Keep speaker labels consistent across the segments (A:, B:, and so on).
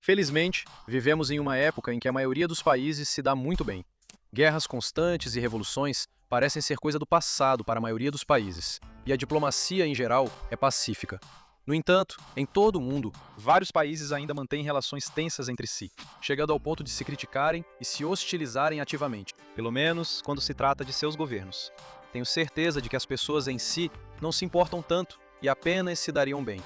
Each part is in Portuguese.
A: Felizmente, vivemos em uma época em que a maioria dos países se dá muito bem. Guerras constantes e revoluções parecem ser coisa do passado para a maioria dos países, e a diplomacia, em geral, é pacífica. No entanto, em todo o mundo, vários países ainda mantêm relações tensas entre si, chegando ao ponto de se criticarem e se hostilizarem ativamente, pelo menos quando se trata de seus governos. Tenho certeza de que as pessoas em si não se importam tanto e apenas se dariam bem.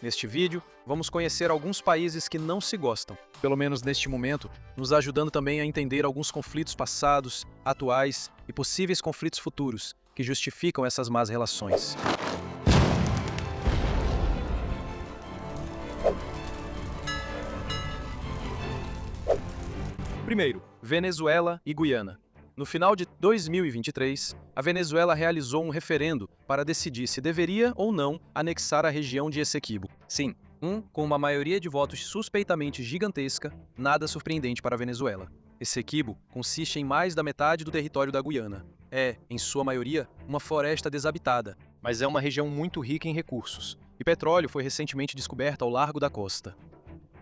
A: Neste vídeo, vamos conhecer alguns países que não se gostam, pelo menos neste momento, nos ajudando também a entender alguns conflitos passados, atuais e possíveis conflitos futuros que justificam essas más relações. Primeiro, Venezuela e Guiana. No final de 2023, a Venezuela realizou um referendo para decidir se deveria ou não anexar a região de Essequibo. Sim, com uma maioria de votos suspeitamente gigantesca, nada surpreendente para a Venezuela. Essequibo consiste em mais da metade do território da Guiana. É, em sua maioria, uma floresta desabitada, mas é uma região muito rica em recursos, e petróleo foi recentemente descoberto ao largo da costa.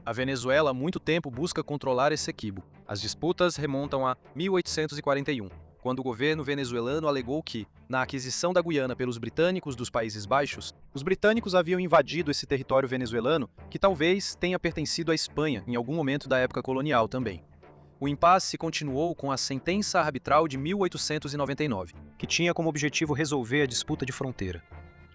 A: A Venezuela há muito tempo busca controlar Essequibo. As disputas remontam a 1841, quando o governo venezuelano alegou que, na aquisição da Guiana pelos britânicos dos Países Baixos, os britânicos haviam invadido esse território venezuelano, que talvez tenha pertencido à Espanha em algum momento da época colonial também. O impasse continuou com a Sentença Arbitral de 1899, que tinha como objetivo resolver a disputa de fronteira.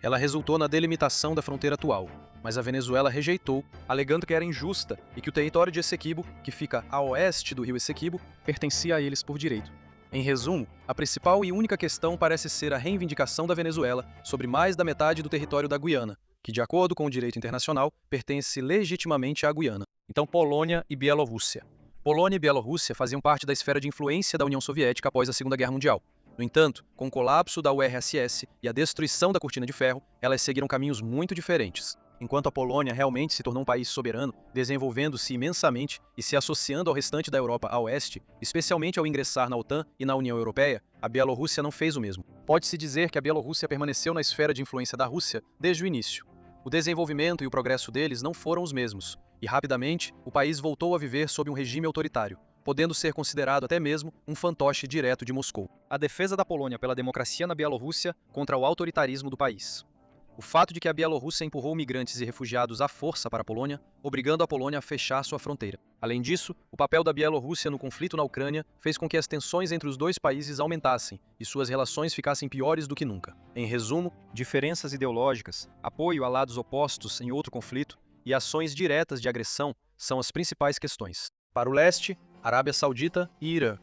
A: Ela resultou na delimitação da fronteira atual, mas a Venezuela rejeitou, alegando que era injusta e que o território de Essequibo, que fica a oeste do rio Essequibo, pertencia a eles por direito. Em resumo, a principal e única questão parece ser a reivindicação da Venezuela sobre mais da metade do território da Guiana, que, de acordo com o direito internacional, pertence legitimamente à Guiana. Então, Polônia e Bielorrússia. Polônia e Bielorrússia faziam parte da esfera de influência da União Soviética após a Segunda Guerra Mundial. No entanto, com o colapso da URSS e a destruição da Cortina de Ferro, elas seguiram caminhos muito diferentes. Enquanto a Polônia realmente se tornou um país soberano, desenvolvendo-se imensamente e se associando ao restante da Europa a oeste, especialmente ao ingressar na OTAN e na União Europeia, a Bielorrússia não fez o mesmo. Pode-se dizer que a Bielorrússia permaneceu na esfera de influência da Rússia desde o início. O desenvolvimento e o progresso deles não foram os mesmos, e rapidamente o país voltou a viver sob um regime autoritário, podendo ser considerado até mesmo um fantoche direto de Moscou. A defesa da Polônia pela democracia na Bielorrússia contra o autoritarismo do país. O fato de que a Bielorrússia empurrou migrantes e refugiados à força para a Polônia, obrigando a Polônia a fechar sua fronteira. Além disso, o papel da Bielorrússia no conflito na Ucrânia fez com que as tensões entre os dois países aumentassem e suas relações ficassem piores do que nunca. Em resumo, diferenças ideológicas, apoio a lados opostos em outro conflito e ações diretas de agressão são as principais questões. Para o leste, Arábia Saudita e Irã.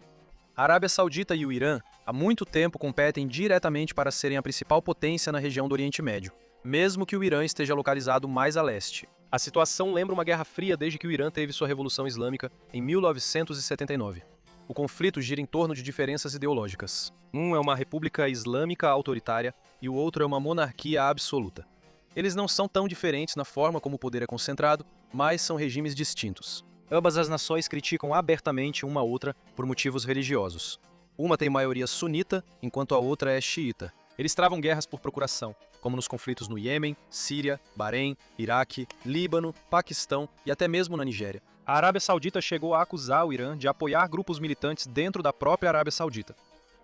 A: A Arábia Saudita e o Irã há muito tempo competem diretamente para serem a principal potência na região do Oriente Médio, mesmo que o Irã esteja localizado mais a leste. A situação lembra uma guerra fria desde que o Irã teve sua Revolução Islâmica em 1979. O conflito gira em torno de diferenças ideológicas. Um é uma república islâmica autoritária e o outro é uma monarquia absoluta. Eles não são tão diferentes na forma como o poder é concentrado, mas são regimes distintos. Ambas as nações criticam abertamente uma a outra por motivos religiosos. Uma tem maioria sunita, enquanto a outra é xiita. Eles travam guerras por procuração, como nos conflitos no Iêmen, Síria, Bahrein, Iraque, Líbano, Paquistão e até mesmo na Nigéria. A Arábia Saudita chegou a acusar o Irã de apoiar grupos militantes dentro da própria Arábia Saudita.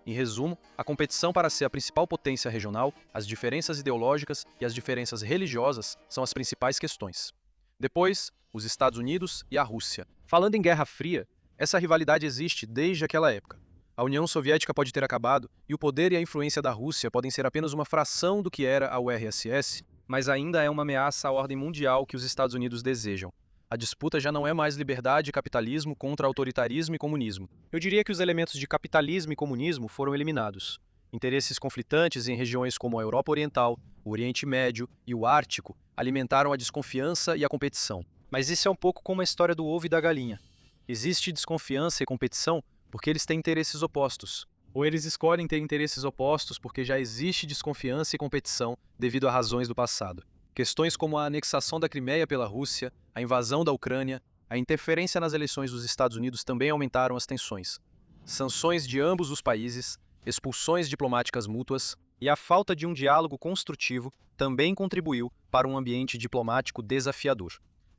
A: Em resumo, a competição para ser a principal potência regional, as diferenças ideológicas e as diferenças religiosas são as principais questões. Depois, os Estados Unidos e a Rússia. Falando em Guerra Fria, essa rivalidade existe desde aquela época. A União Soviética pode ter acabado e o poder e a influência da Rússia podem ser apenas uma fração do que era a URSS, mas ainda é uma ameaça à ordem mundial que os Estados Unidos desejam. A disputa já não é mais liberdade e capitalismo contra autoritarismo e comunismo. Eu diria que os elementos de capitalismo e comunismo foram eliminados. Interesses conflitantes em regiões como a Europa Oriental, o Oriente Médio e o Ártico alimentaram a desconfiança e a competição. Mas isso é um pouco como a história do ovo e da galinha. Existe desconfiança e competição porque eles têm interesses opostos. Ou eles escolhem ter interesses opostos porque já existe desconfiança e competição devido a razões do passado. Questões como a anexação da Crimeia pela Rússia, a invasão da Ucrânia, a interferência nas eleições dos Estados Unidos também aumentaram as tensões. Sanções de ambos os países, expulsões diplomáticas mútuas e a falta de um diálogo construtivo também contribuiu para um ambiente diplomático desafiador.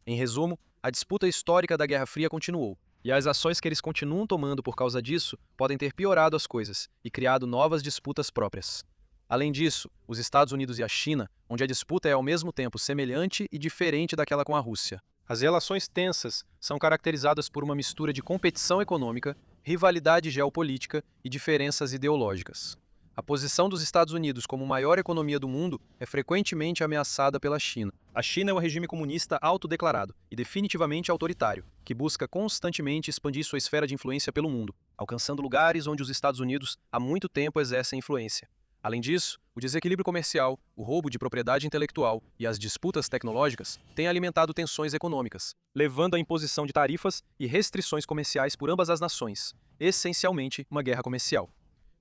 A: Em resumo, a disputa histórica da Guerra Fria continuou, e as ações que eles continuam tomando por causa disso podem ter piorado as coisas e criado novas disputas próprias. Além disso, os Estados Unidos e a China, onde a disputa é ao mesmo tempo semelhante e diferente daquela com a Rússia. As relações tensas são caracterizadas por uma mistura de competição econômica, rivalidade geopolítica e diferenças ideológicas. A posição dos Estados Unidos como maior economia do mundo é frequentemente ameaçada pela China. A China é um regime comunista autodeclarado e definitivamente autoritário, que busca constantemente expandir sua esfera de influência pelo mundo, alcançando lugares onde os Estados Unidos há muito tempo exercem influência. Além disso, o desequilíbrio comercial, o roubo de propriedade intelectual e as disputas tecnológicas têm alimentado tensões econômicas, levando à imposição de tarifas e restrições comerciais por ambas as nações, essencialmente uma guerra comercial.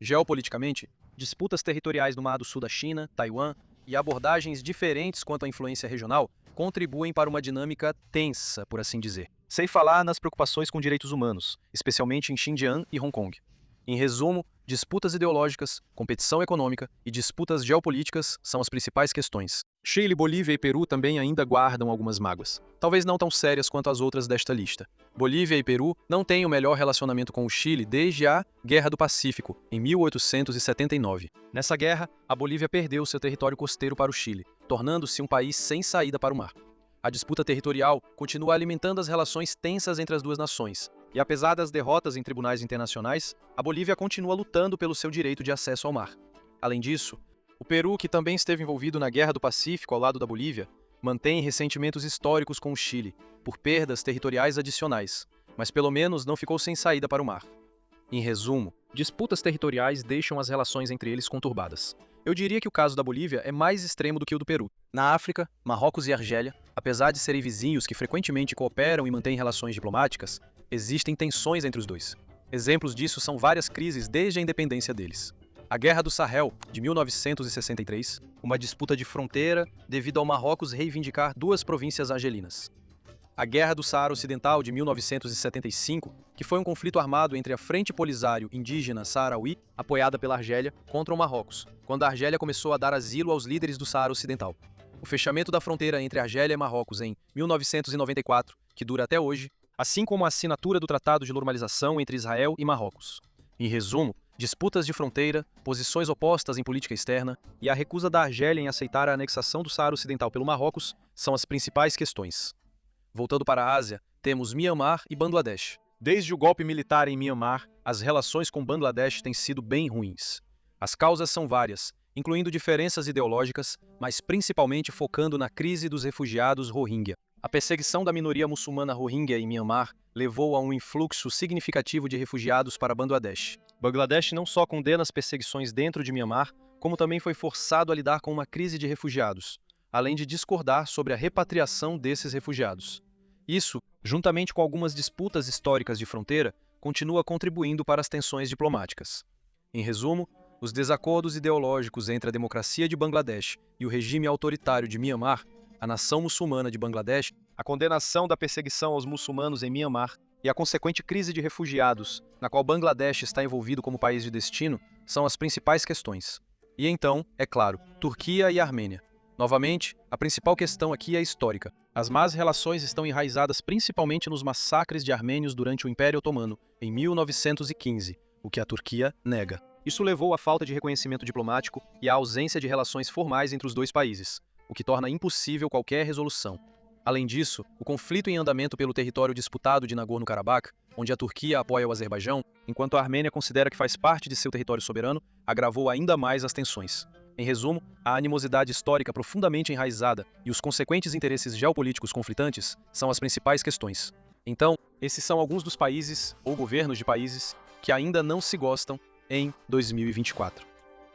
A: Geopoliticamente, disputas territoriais no Mar do Sul da China, Taiwan e abordagens diferentes quanto à influência regional contribuem para uma dinâmica tensa, por assim dizer. Sem falar nas preocupações com direitos humanos, especialmente em Xinjiang e Hong Kong. Em resumo, disputas ideológicas, competição econômica e disputas geopolíticas são as principais questões. Chile, Bolívia e Peru também ainda guardam algumas mágoas, talvez não tão sérias quanto as outras desta lista. Bolívia e Peru não têm o melhor relacionamento com o Chile desde a Guerra do Pacífico, em 1879. Nessa guerra, a Bolívia perdeu seu território costeiro para o Chile, tornando-se um país sem saída para o mar. A disputa territorial continua alimentando as relações tensas entre as duas nações, e apesar das derrotas em tribunais internacionais, a Bolívia continua lutando pelo seu direito de acesso ao mar. Além disso, o Peru, que também esteve envolvido na Guerra do Pacífico ao lado da Bolívia, mantém ressentimentos históricos com o Chile, por perdas territoriais adicionais, mas pelo menos não ficou sem saída para o mar. Em resumo, disputas territoriais deixam as relações entre eles conturbadas. Eu diria que o caso da Bolívia é mais extremo do que o do Peru. Na África, Marrocos e Argélia, apesar de serem vizinhos que frequentemente cooperam e mantêm relações diplomáticas, existem tensões entre os dois. Exemplos disso são várias crises desde a independência deles. A Guerra do Sahel, de 1963, uma disputa de fronteira devido ao Marrocos reivindicar duas províncias argelinas. A Guerra do Saara Ocidental, de 1975, que foi um conflito armado entre a Frente Polisário Indígena Saaraui, apoiada pela Argélia, contra o Marrocos, quando a Argélia começou a dar asilo aos líderes do Saara Ocidental. O fechamento da fronteira entre Argélia e Marrocos em 1994, que dura até hoje, assim como a assinatura do Tratado de Normalização entre Israel e Marrocos. Em resumo, disputas de fronteira, posições opostas em política externa e a recusa da Argélia em aceitar a anexação do Saara Ocidental pelo Marrocos são as principais questões. Voltando para a Ásia, temos Myanmar e Bangladesh. Desde o golpe militar em Myanmar, as relações com Bangladesh têm sido bem ruins. As causas são várias, incluindo diferenças ideológicas, mas principalmente focando na crise dos refugiados Rohingya. A perseguição da minoria muçulmana Rohingya em Myanmar levou a um influxo significativo de refugiados para Bangladesh. Bangladesh não só condena as perseguições dentro de Myanmar, como também foi forçado a lidar com uma crise de refugiados, além de discordar sobre a repatriação desses refugiados. Isso, juntamente com algumas disputas históricas de fronteira, continua contribuindo para as tensões diplomáticas. Em resumo, os desacordos ideológicos entre a democracia de Bangladesh e o regime autoritário de Myanmar, a nação muçulmana de Bangladesh, a condenação da perseguição aos muçulmanos em Myanmar e a consequente crise de refugiados, na qual Bangladesh está envolvido como país de destino, são as principais questões. E então, é claro, Turquia e Armênia. Novamente, a principal questão aqui é histórica. As más relações estão enraizadas principalmente nos massacres de armênios durante o Império Otomano, em 1915, o que a Turquia nega. Isso levou à falta de reconhecimento diplomático e à ausência de relações formais entre os dois países, o que torna impossível qualquer resolução. Além disso, o conflito em andamento pelo território disputado de Nagorno-Karabakh, onde a Turquia apoia o Azerbaijão, enquanto a Armênia considera que faz parte de seu território soberano, agravou ainda mais as tensões. Em resumo, a animosidade histórica profundamente enraizada e os consequentes interesses geopolíticos conflitantes são as principais questões. Então, esses são alguns dos países ou governos de países que ainda não se gostam em 2024.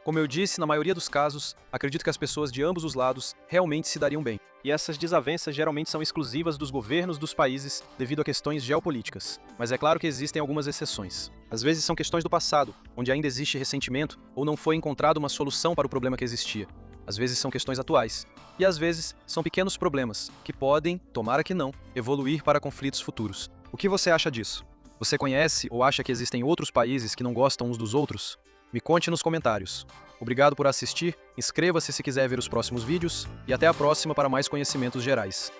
A: Como eu disse, na maioria dos casos, acredito que as pessoas de ambos os lados realmente se dariam bem. E essas desavenças geralmente são exclusivas dos governos dos países devido a questões geopolíticas. Mas é claro que existem algumas exceções. Às vezes são questões do passado, onde ainda existe ressentimento ou não foi encontrada uma solução para o problema que existia. Às vezes são questões atuais. E às vezes são pequenos problemas, que podem, tomara que não, evoluir para conflitos futuros. O que você acha disso? Você conhece ou acha que existem outros países que não gostam uns dos outros? Me conte nos comentários. Obrigado por assistir, inscreva-se se quiser ver os próximos vídeos e até a próxima para mais conhecimentos gerais.